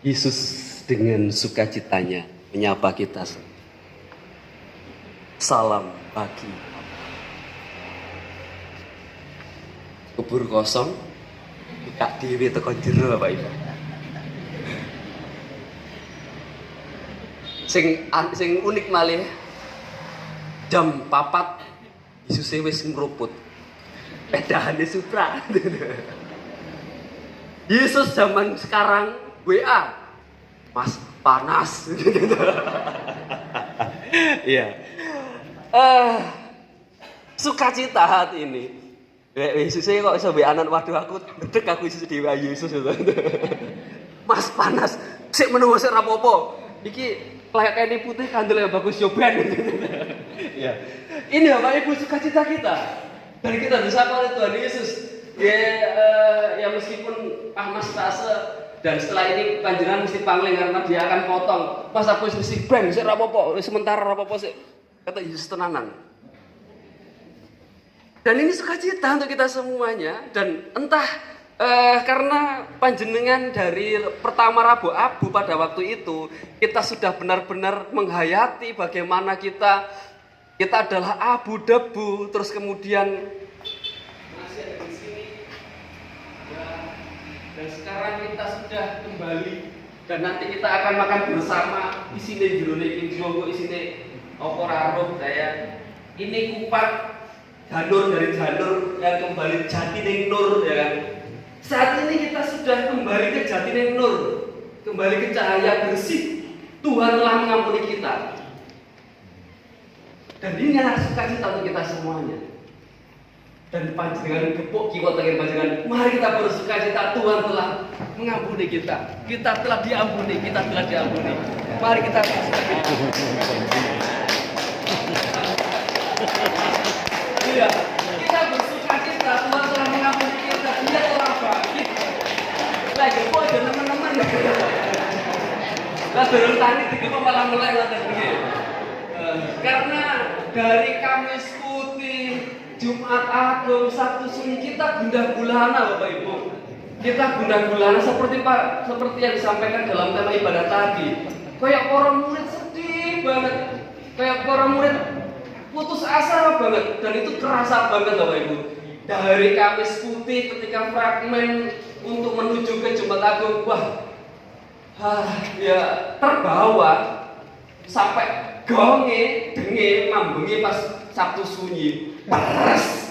Yesus dengan sukacitanya menyapa kita. Salam pagi. Kubur kosong, buka dhewe tekan jero Bapak Ibu. Sing unik malih jam 4 Yesus wis ngruput. Pedahane Supra. Yesus zaman sekarang WA, Mas panas. Iya. Sukacita hati ini. Yesus kok iso WA-an, waduh aku dedek aku Yesus di WA Yesus. Mas panas, sik menunggu sik rapopo. Iki kayaknya putih kandel yang bagus coban. Ya. Ini Bapak Ibu sukacita kita. Dan kita disapa oleh Tuhan Yesus. Ya meskipun Mas Tase dan setelah ini panjenengan mesti pangling karena dia akan potong. Pas aku mesti brand sik rapopo, sementara rapopo sik. Kata Yesus tenanan. Dan ini sukacita untuk kita semuanya. Dan entah karena panjenengan dari pertama Rabu Abu pada waktu itu kita sudah benar-benar menghayati bagaimana kita adalah abu debu, terus kemudian masih ada di sini ya, dan sekarang kita sudah kembali dan nanti kita akan makan bersama. Di sini jurune iki jowo isine apa raruh saya ini kupat janur dari janur yang kembali jati ning nur ya kan. Saat ini kita sudah kembali ke jati ning nur, kembali ke cahaya bersih. Tuhan telah mengampuni kita. Dan ini adalah sukacita untuk kita semuanya. Dan panjenengan gepuk kiwa tengah panjenengan, mari kita bersukacita, Tuhan telah mengampuni kita. Kita telah diampuni, kita telah diampuni. Mari kita bersukacita. Iya, kita bersukacita, Tuhan telah mengampuni kita. Dia telah bangkit. Lah gepuk aja teman-teman. Lah dorong tani digepuk malah melek ngoten iki. Karena dari Kamis Putih, Jumat Agung, Sabtu Sunyi kita gundah gulana Bapak Ibu. Kita gundah gulana seperti yang disampaikan dalam tema ibadah tadi. Kayak para murid sedih banget, kayak para murid putus asa banget, dan itu terasa banget Bapak Ibu. Dari Kamis Putih ketika fragmen untuk menuju ke Jumat Agung, ya terbawa sampai gonge, denge, mambengi pas Sabtu Sunyi. Paras.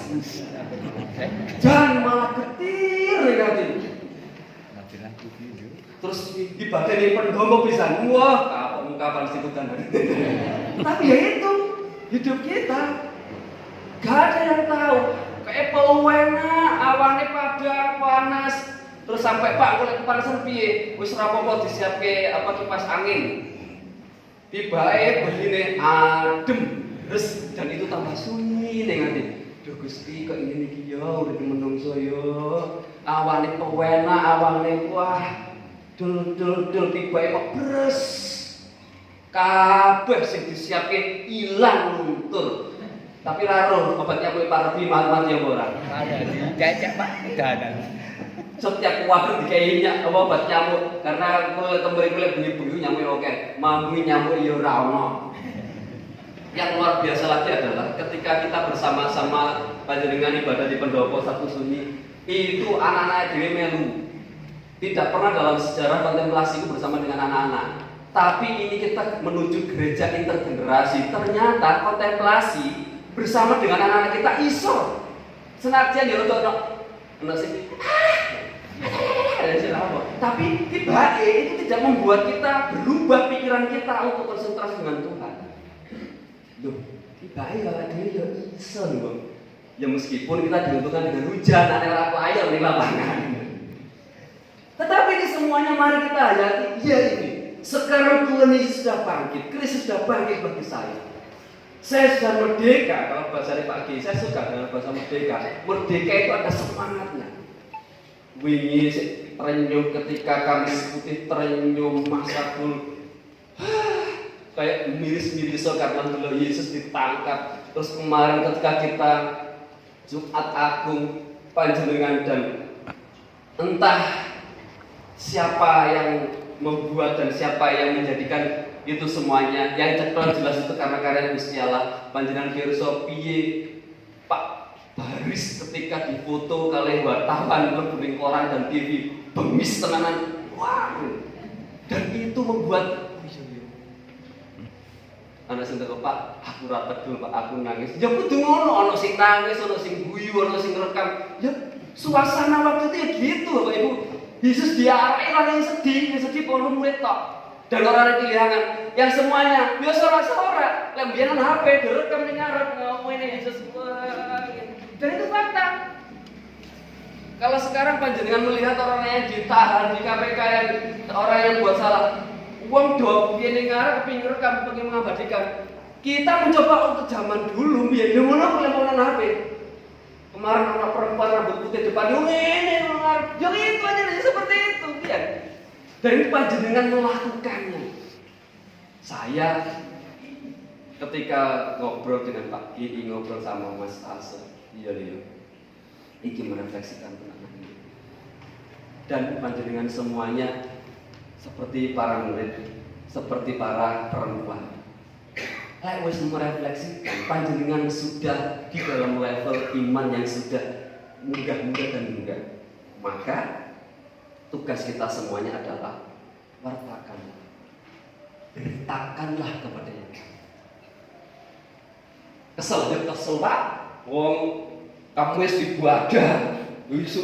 Dan malah getir nanti. Terus di bagian pendomo bisa, wah, kapan sebutan. Tapi ya itu hidup kita. Gak ada yang tahu. Kayak pewena, awane pada panas. Terus sampai Pak kulit kepanasan piye? Wis rapopo disiapke kipas angin. Tibae begini adem, terus dan itu tambah sunyi dengan duh Gusti kok ngene iki ya urip menungso ya. Awane pewena, awane wah dul tibae kok bres. Kabeh sing disiapke ilang luntur. Tapi raro obat nyamuk Parbi mati ya ora. Cecek Pak danan. Setiap waktu dikayaknya obat nyamuk karena kulit bunyi-bunyi nyamuk oke, mampu nyamuk ya ora ono. Yang luar biasa lagi adalah ketika kita bersama-sama panjenengan ibadah di pendopo Sabtu Sunyi, itu anak-anak dhewe melu. Tidak pernah dalam sejarah kontemplasi itu bersama dengan anak-anak. Tapi ini kita menuju gereja intergenerasi. Ternyata kontemplasi bersama dengan anak-anak kita iso. Senajan ya ono sing tapi tiba itu tidak membuat kita berubah pikiran kita untuk konsentrasi dengan Tuhan. Loh, tiba dia ya iso loh. Ya meskipun kita diuntungkan dengan hujan, ada aku ayo di lapangan. Tetapi ini semuanya mari kita hayati. Ya ini, sekarang Tuhan Yesus sudah bangkit, Kristus sudah bangkit bagi saya. Saya sudah merdeka. Kalau bahasa Pak G, saya suka dengan bahasa merdeka. Merdeka itu ada semangatnya. Wingi terenyuh ketika Kamis Putih terenyuh masa dulu kayak miris-miris karena dulu Yesus ditangkap. Terus kemarin ketika kita Jumat Agung panjenengan dan entah siapa yang membuat dan siapa yang menjadikan itu semuanya. Yang cetha jelas itu karena karya Gusti Allah. Panjenengan pirsa piye Pak Baris ketika difoto kalih wartawan lebuning koran dan TV bemis tenanan. Wah. Dan itu membuat anak sing teko Pak, aku ra tegel Pak, aku nangis. Ya kudu ngono, ana sing nangis, ana sing guyu, ana sing rekam. Ya suasana waktu itu ya gitu Bapak Ibu. Yesus diarai orang yang sedih pohon murid tok. Dan orang yang kehilangan, yang semuanya, ya sorak-sorak, lembianan HP, direkam ning ngarep ngomongin Yesus. Dan itu fakta. Kalau sekarang panjenengan melihat orang yang ditahan di KPK, yang orang yang buat salah, uang do piye ngarep kepengin rekam, kepengin mengabadikan. Kita mencoba untuk zaman dulu biar yo ngono peleponan HP. Kemarin anak perempuan rambut putih depan yo ngene ngarep. Yo itu aja seperti itu, ya. Dan panjenengan melakukannya. Saya ketika ngobrol dengan Pak Ki, ngobrol sama Mas Ase, iya. Iki merefleksikan tenan. Dan panjenengan semuanya seperti para murid, seperti para perempuan. Wis merefleksikan, panjenengan sudah di dalam level iman yang sudah munggah dan munggah. Maka tugas kita semuanya adalah wartakan, beritakanlah kepadanya. Kesel Pak, wong kamu wis ibadah, wis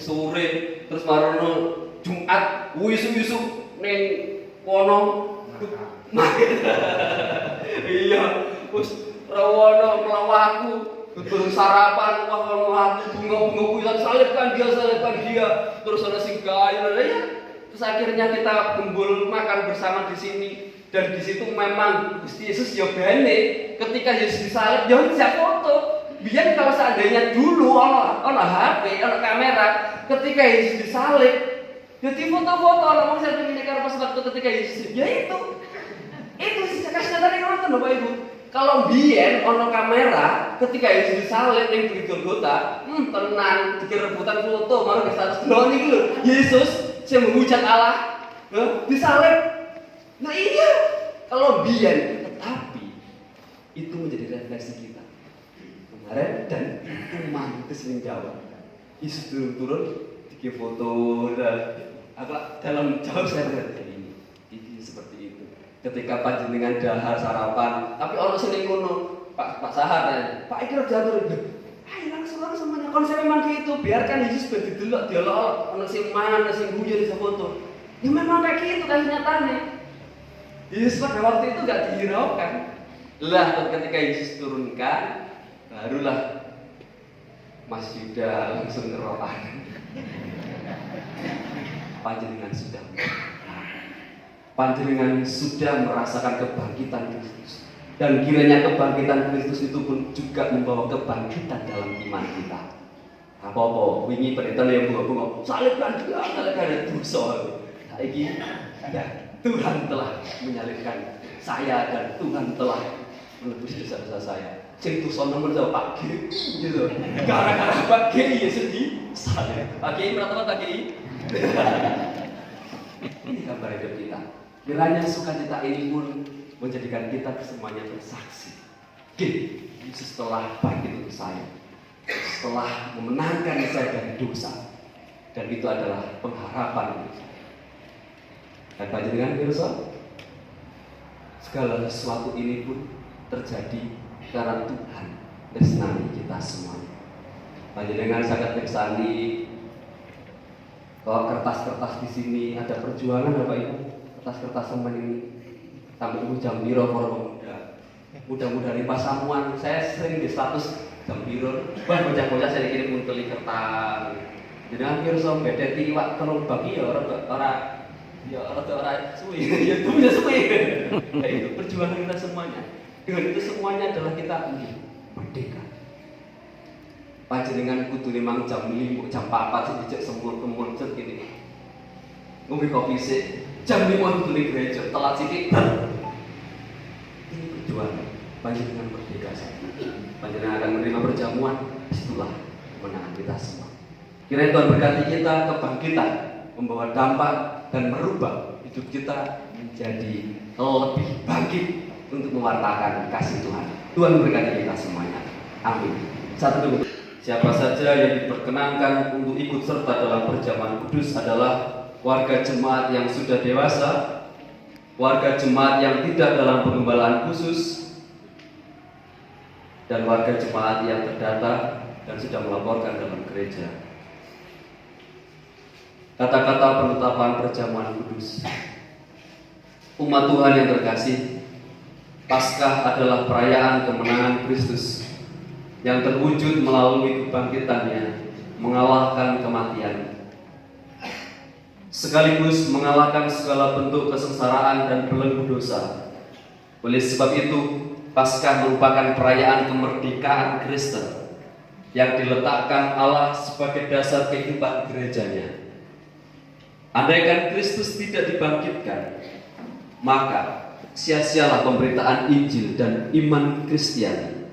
sore, terus marono Jumat, isu-isu ning kono. Iya, wis rawono mlawaku, betul sarapan, wah aku bunga-bunga kuwi salibkan dia, terus ana sing gawe ya. Terus akhirnya kita kumpul makan bersama di sini dan di situ memang Gusti Yesus ya bene ketika Yesus disalib ya siap foto. Biar kalau seandainya dulu ono HP, ono kamera ketika Yesus disalib jadi foto-foto orang saya ingin karena pas waktu ketika Yesus ya itu kasih dari nonton Bapak Ibu. Kalau biyen ono kamera ketika Yesus disalib ning Bukit Golgota, tenan dikira rebutan foto malah status delok niku lho. Yesus sing menghujat Allah, disalib. Nah iya, kalau biyen tetapi itu menjadi refleksi kita. Kemarin dan itu mantes ning Jawa. Yesus turun bikin foto dan dalam jauh saya berkata ini seperti itu. Ketika panjenengan dahar sarapan, tapi orang sini ngono, Pak Sahar, Pak Ikir jatuh, ayo langsung semuanya. Konsep memang gitu, biarkan Yesus berdidelok dialog, orang sing mangan, orang sing guyu di foto. Ya memang kayak gitu kan nyatanya. Yesus pada waktu itu gak dihiraukan. Lah ketika Yesus turunkan, barulah Mas Yuda langsung ngerokan. Panjenengan sudah merasakan kebangkitan Kristus. Dan kiranya kebangkitan Kristus itu pun juga membawa kebangkitan dalam iman kita. Apa-apa, wingi pendeta yang bunga-bunga, salibkan dia, salibkan dosa. Saiki ya Tuhan telah menyalibkan saya dan Tuhan telah menebus dosa-dosa saya. Sing dosa nomor jauh Pak G, gitu. Gara-gara Pak G Yesus disalib. Pak G berapa Pak G? Ini kabar hidup kita. Kiranya sukacita ini pun menjadikan kita semuanya bersaksi. Yesus telah bangkit untuk saya, setelah memenangkan saya dari dosa, dan itu adalah pengharapan. Dan panjenengan pirsa, segala sesuatu ini pun terjadi karena Tuhan tresnani kita semuanya. Panjenengan sangat pirsani. Kalau kertas-kertas di sini ada perjuangan Bapak Ibu, kertas-kertas teman ini sampai ibu jam biro para pemuda. Mudah-mudahan di pasamuan saya sering di status jam biro. Wah bocah-bocah saya kirim munteli kertas. Jadi hampir so beda tiwak kalau bagi ya orang suwi, ya itu bisa suwi. Nah, itu perjuangan kita semuanya. Dengan itu semuanya adalah kita merdeka. Panjenengan kudu memang jam 5, jam 4 sing dicek semur-semur cet gini. Ngombe kopi sik, jam 5 kudu ning gereja, telat sithik. Ini perjuangan. Panjenengan merdeka saja. Panjenengan akan menerima perjamuan, itulah kemenangan kita semua. Kiranya Tuhan berkati kita kebangkitan membawa dampak dan merubah hidup kita menjadi lebih bangkit untuk mewartakan kasih Tuhan. Tuhan memberkati kita semuanya. Amin. Satu dulu. Siapa saja yang diperkenankan untuk ikut serta dalam perjamuan kudus adalah warga jemaat yang sudah dewasa, warga jemaat yang tidak dalam pengembalaan khusus, dan warga jemaat yang terdata dan sudah melaporkan dalam gereja. Kata-kata penetapan perjamuan kudus. Umat Tuhan yang terkasih, Paskah adalah perayaan kemenangan Kristus yang terwujud melalui kebangkitannya, mengalahkan kematian, sekaligus mengalahkan segala bentuk kesengsaraan dan belenggu dosa. Oleh sebab itu, Paskah merupakan perayaan kemerdekaan Kristen yang diletakkan Allah sebagai dasar kehidupan gerejanya. Andaikan Kristus tidak dibangkitkan, maka sia-sialah pemberitaan Injil dan iman Kristiani.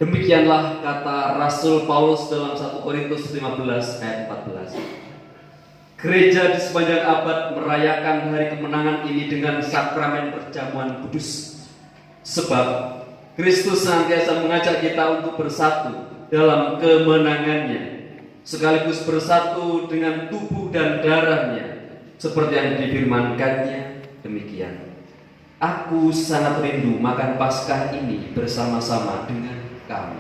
Demikianlah kata Rasul Paulus dalam 1 Korintus 15 ayat 14. Gereja di sepanjang abad merayakan hari kemenangan ini dengan sakramen perjamuan kudus. Sebab Kristus senantiasa mengajak kita untuk bersatu dalam kemenangannya, sekaligus bersatu dengan tubuh dan darahnya, seperti yang difirmankannya demikian. Aku sangat rindu makan Paskah ini bersama-sama dengan kamu.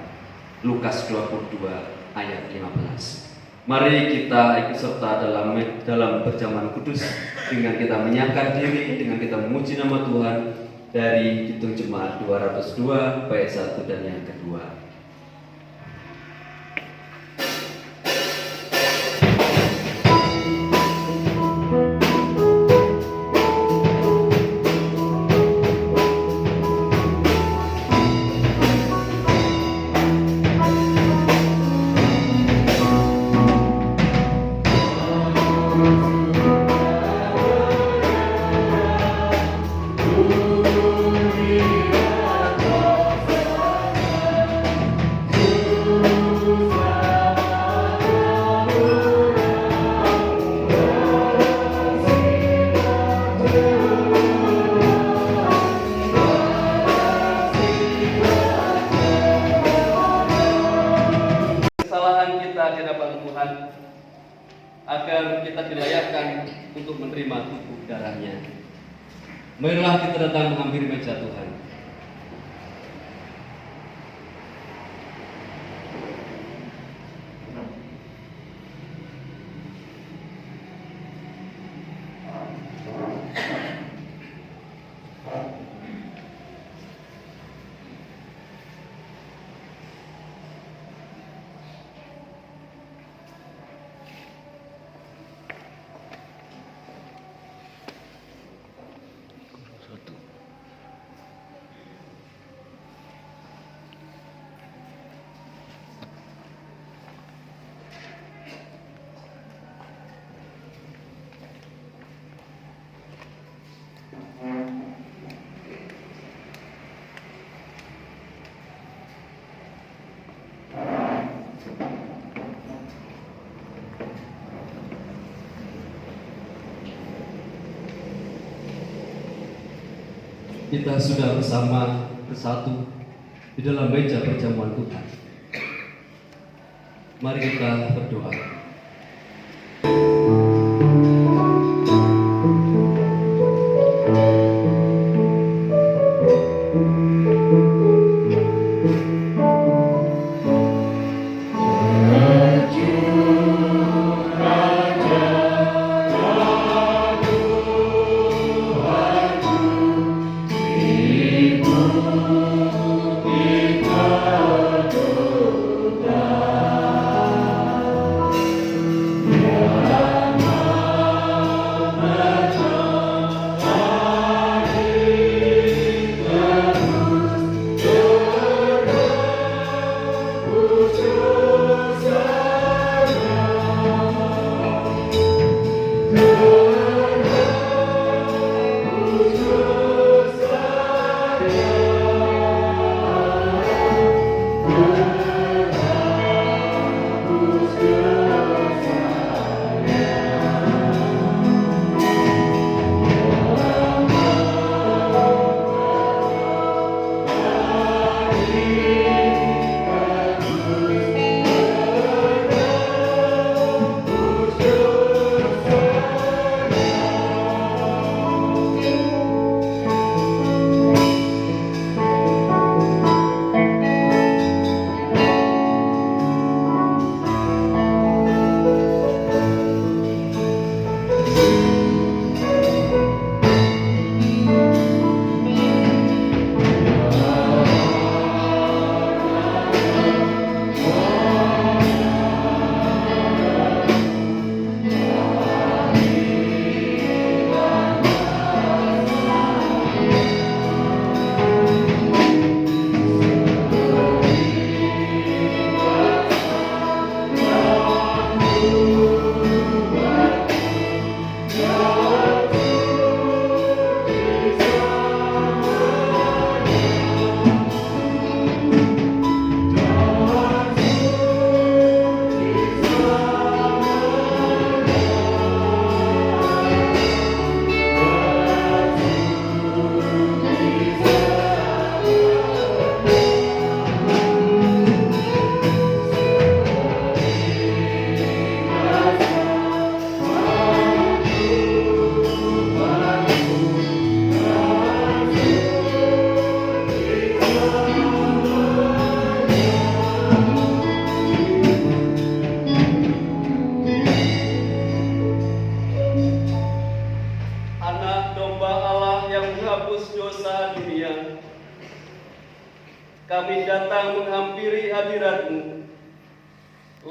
Lukas 22 ayat 15. Mari kita ikut serta dalam perjamuan kudus dengan kita menyiapkan diri, dengan kita memuji nama Tuhan dari Kidung Jemaat 202 bait 1 dan yang kedua. Agar kita dilayakkan untuk menerima tubuh darahnya. Marilah kita datang menghampiri meja Tuhan. Kita sudah bersatu di dalam meja perjamuan Tuhan. Mari kita berdoa.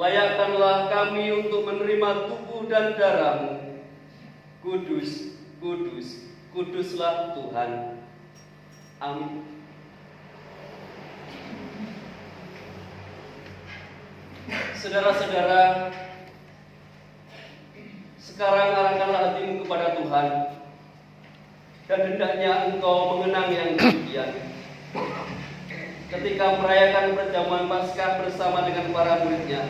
layakkanlah kami untuk menerima tubuh dan darah-Mu. Kudus, kudus, kuduslah Tuhan. Amin. Saudara-saudara, sekarang arahkanlah hatimu kepada Tuhan, dan hendaknya engkau mengenang yang demikian. Ketika merayakan perjamuan Paskah bersama dengan para murid-Nya,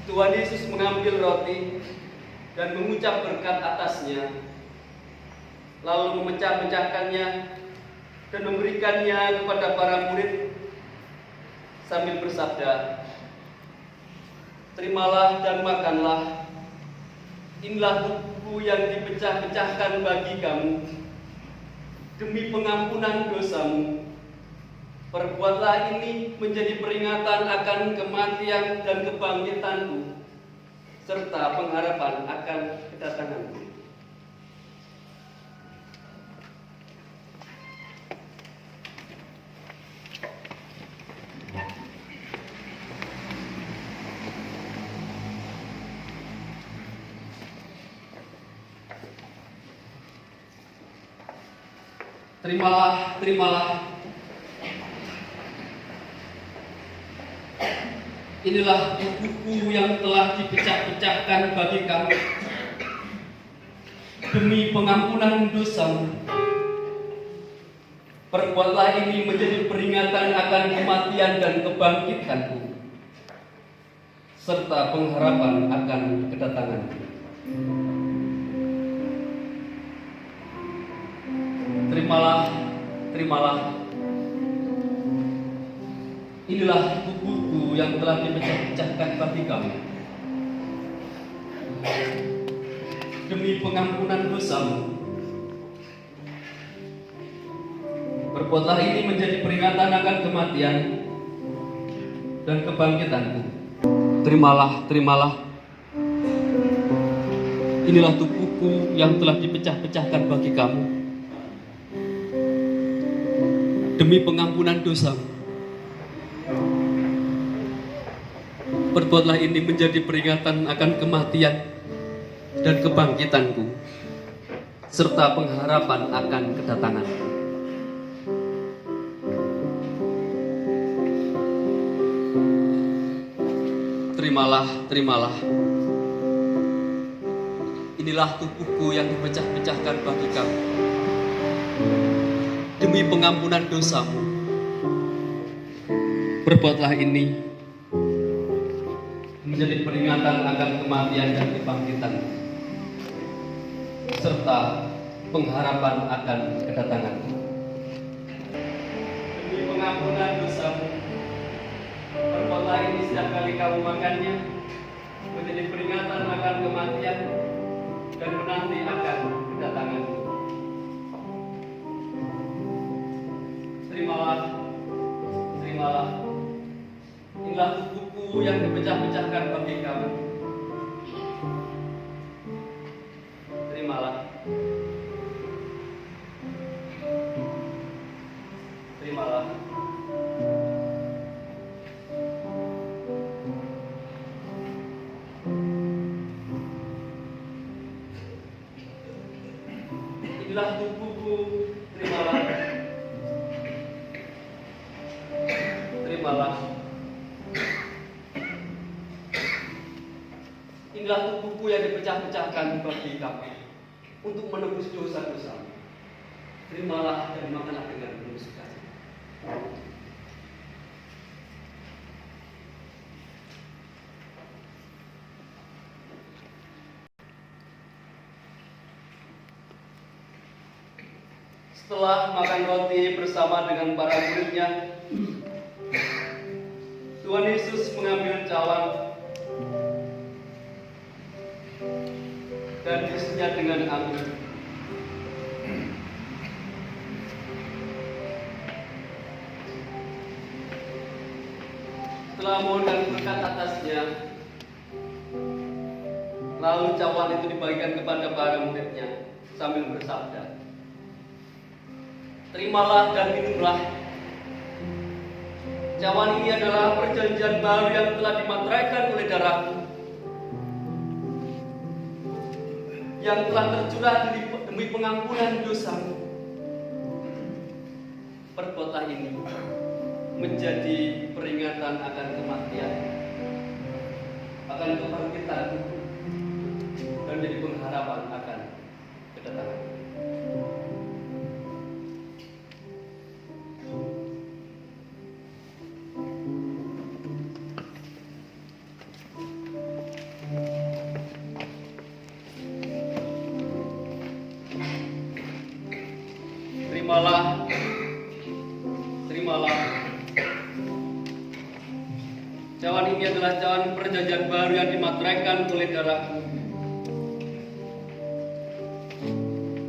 Tuhan Yesus mengambil roti dan mengucap berkat atasnya, lalu memecah-mecahkannya dan memberikannya kepada para murid sambil bersabda, "Terimalah dan makanlah. Inilah tubuhku yang dipecah-pecahkan bagi kamu. Demi pengampunan dosamu. Perbuatlah ini menjadi peringatan akan kematian dan kebangkitanku, serta pengharapan akan kedatanganku." Terimalah, terimalah. Inilah tubuhku yang telah dipecah-pecahkan bagi kamu. Demi pengampunan dosamu. Perbuatlah ini menjadi peringatan akan kematian dan kebangkitanku, serta pengharapan akan kedatanganku. Terimalah, terimalah. Inilah tubuhku yang telah dipecah-pecahkan bagi kamu. Demi pengampunan dosamu. Perbuatlah ini menjadi peringatan akan kematian dan kebangkitanku. Terimalah, terimalah. Inilah tubuhku yang telah dipecah-pecahkan bagi kamu. Demi pengampunan dosa. Perbuatlah ini menjadi peringatan akan kematian dan kebangkitanku, serta pengharapan akan kedatanganku. Terimalah, terimalah. Inilah tubuhku yang dipecah-pecahkan bagi kamu. Demi pengampunan dosamu. Perbuatlah ini menjadi peringatan akan kematian dan kebangkitan, serta pengharapan akan kedatanganmu. Demi pengampunan dosamu. Perbuatlah ini setiap kali kamu makannya, menjadi peringatan akan kematian dan menanti akan kedatanganmu. Terimalah, terimalah. Inilah tubuhku yang dipecah-pecahkan bagi kamu. Terimalah. Terimalah. Inilah tubuhku, terimalah. Terimalah. Inilah tubuhku yang dipecah-pecahkan bagi kamu untuk menebus dosa-dosamu. Terimalah dan makanlah dengan penuh sukacita. Setelah makan roti bersama dengan para murid-Nya, Tuhan Yesus mengambil cawan dan diisinya dengan anggur. Setelah mohonkan berkat atasnya, lalu cawan itu dibagikan kepada para murid-Nya sambil bersabda, "Terimalah dan minumlah. Cawan ini adalah perjanjian baru yang telah dimateraikan oleh darahku, yang telah tercurah demi pengampunan dosamu. Perbuatlah ini menjadi peringatan akan kematian, akan kebangkitan, dan jadi pengharapan akan kedatangan. Terimalah. Cawan ini adalah cawan perjanjian baru yang dimateraikan oleh darahku,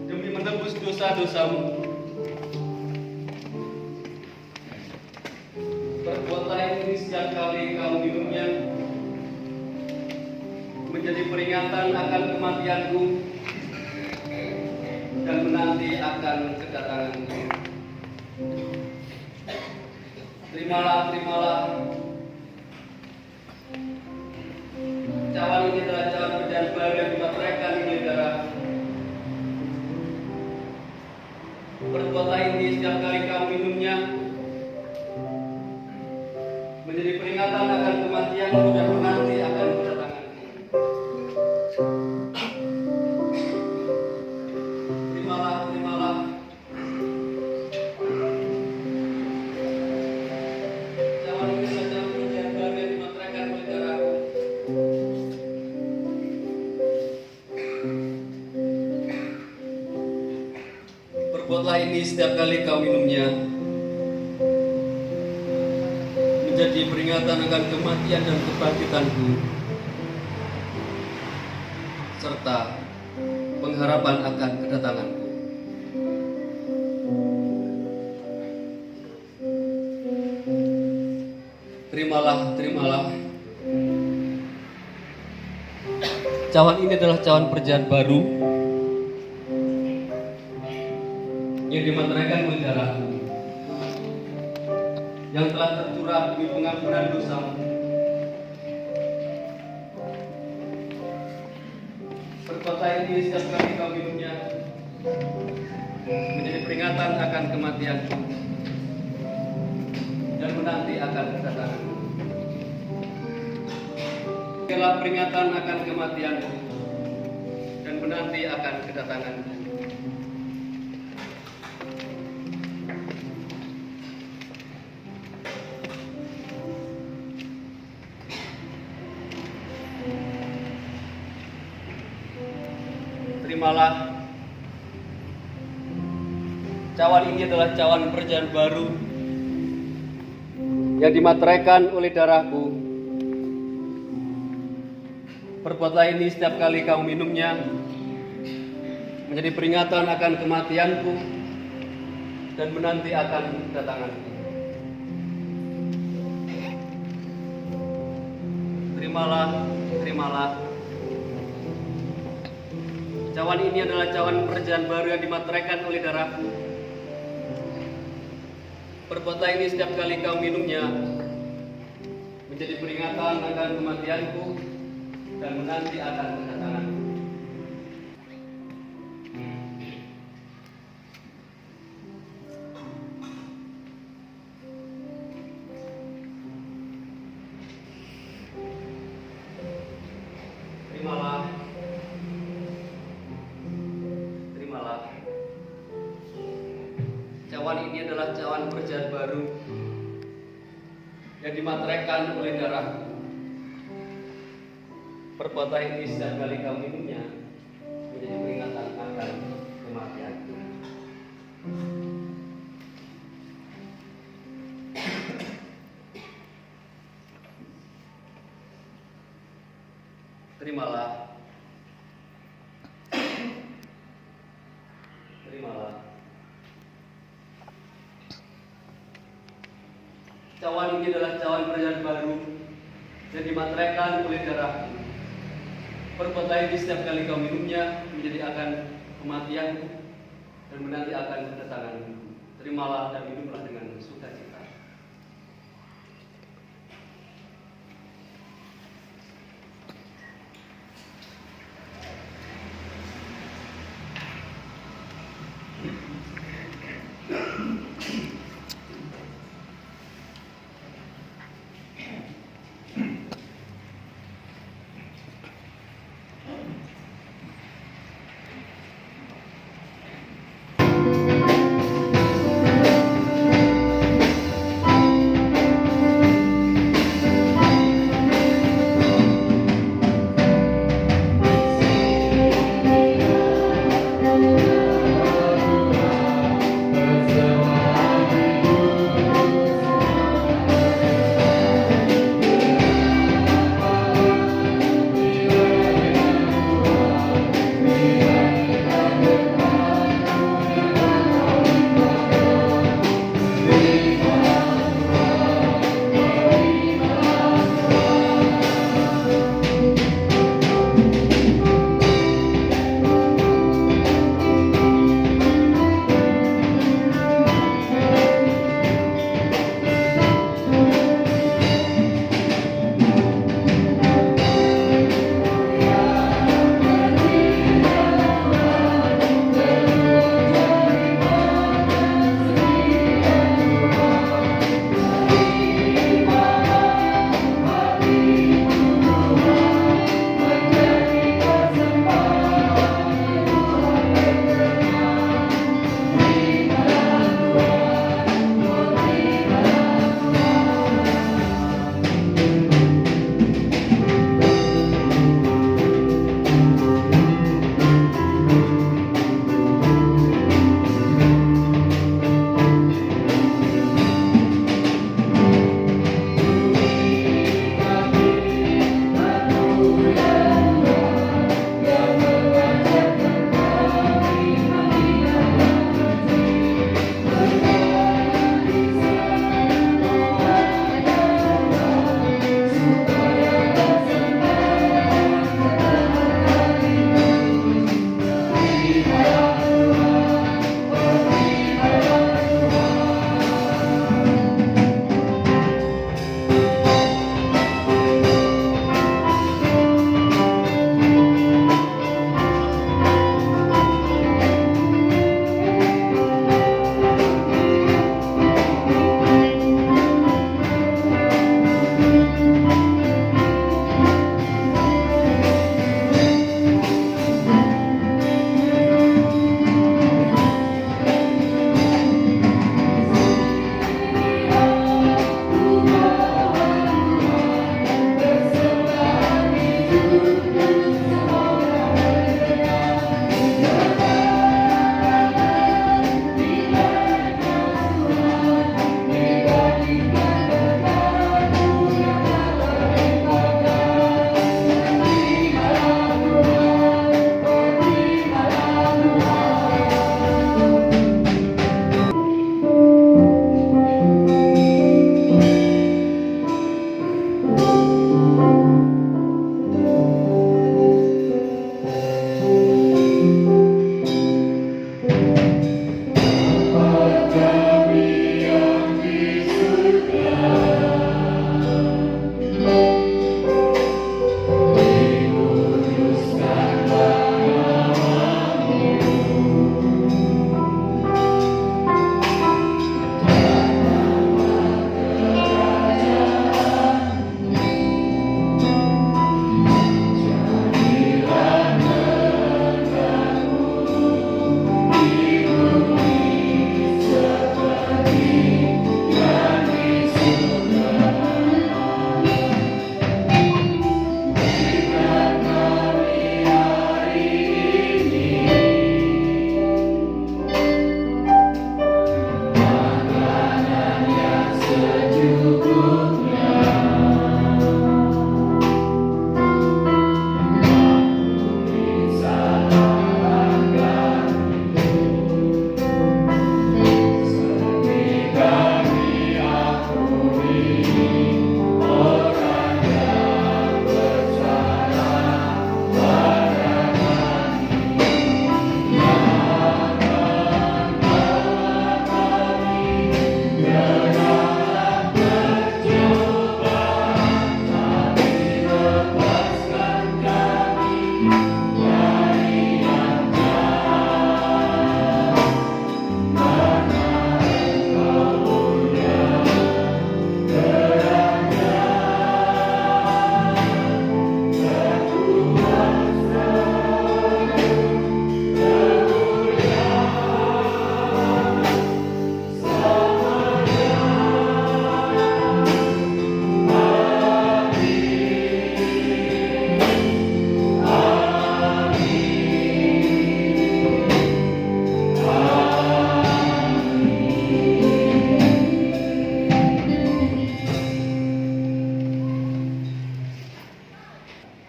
demi menebus dosa-dosamu. Perbuatlah ini setiap kali kau minumnya, menjadi peringatan akan kematianku dan menanti akan kedatanganku. Terimalah. Cawan ini adalah cawan perjanjian baru yang dimateraikan oleh darahku. Perbuatlah ini setiap kali kau minumnya, menjadi peringatan akan kematianku dan menanti akan kedatanganku. Terimalah. Cawan ini adalah cawan perjanjian baru yang dimateraikan oleh darahku. Perbuatlah ini setiap kali kau minumnya, menjadi peringatan akan kematian dan kebangkitanku, serta pengharapan akan kedatanganku. Terimalah. Cawan ini adalah cawan perjanjian baru yang dimateraikan oleh darahku, yang telah tercurah demi pengampunan dosamu. Perbuatlah ini setiap kali kau minumnya, menjadi peringatan akan kematianku dan menanti akan kedatanganku. Adalah peringatan akan kematianku dan menanti akan kedatanganku. Terimalah. Cawan ini adalah cawan perjanjian baru yang dimateraikan oleh darahku. Perbuatlah ini setiap kali kau minumnya, menjadi peringatan akan kematianku dan menanti akan kedatanganku. Terimalah. Cawan ini adalah cawan perjanjian baru yang dimateraikan oleh darahku. Perbuatlah ini setiap kali kau minumnya, menjadi peringatan akan kematianku dan menanti akan kedatanganku. Terimalah. Cawan ini adalah cawan perjanjian baru yang dimateraikan oleh darahku. Perbuatlah ini setiap kali kau minumnya, menjadi peringatan akan kematianku. Terimalah. Cawan ini adalah cawan perjanjian baru yang dimateraikan oleh darahku. Perbuatlah ini setiap kali kau minumnya, menjadi akan kematianku dan menanti akan kedatanganku. Terimalah dan minumlah dengan sukacita.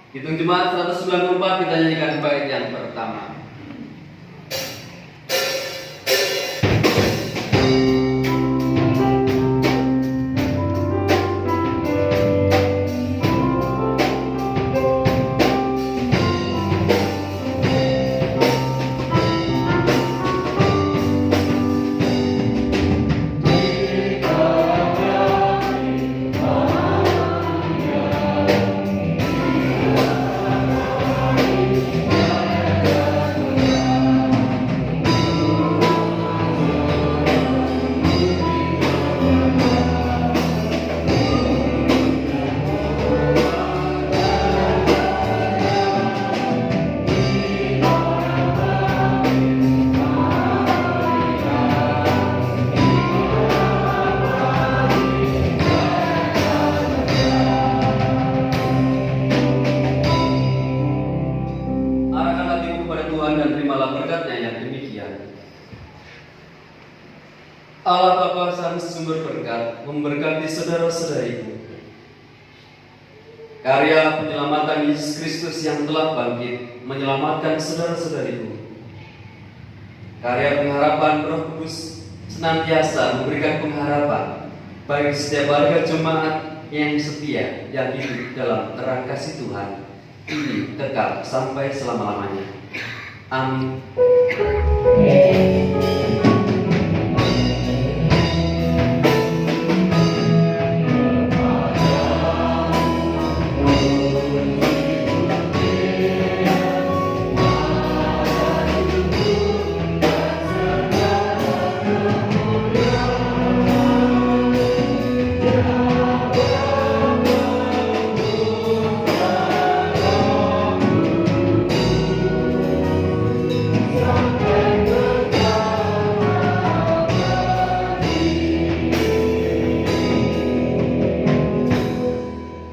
Hitung Jemaat 194 kita nyanyikan bait yang pertama. Allah Bapa Sang Sumber Berkat memberkati saudara-saudariku. Karya penyelamatan Yesus Kristus yang telah bangkit menyelamatkan saudara-saudariku. Karya pengharapan Roh Kudus senantiasa memberikan pengharapan bagi setiap warga jemaat yang setia yang hidup dalam terang kasih Tuhan ini kekal sampai selama-lamanya. Amin.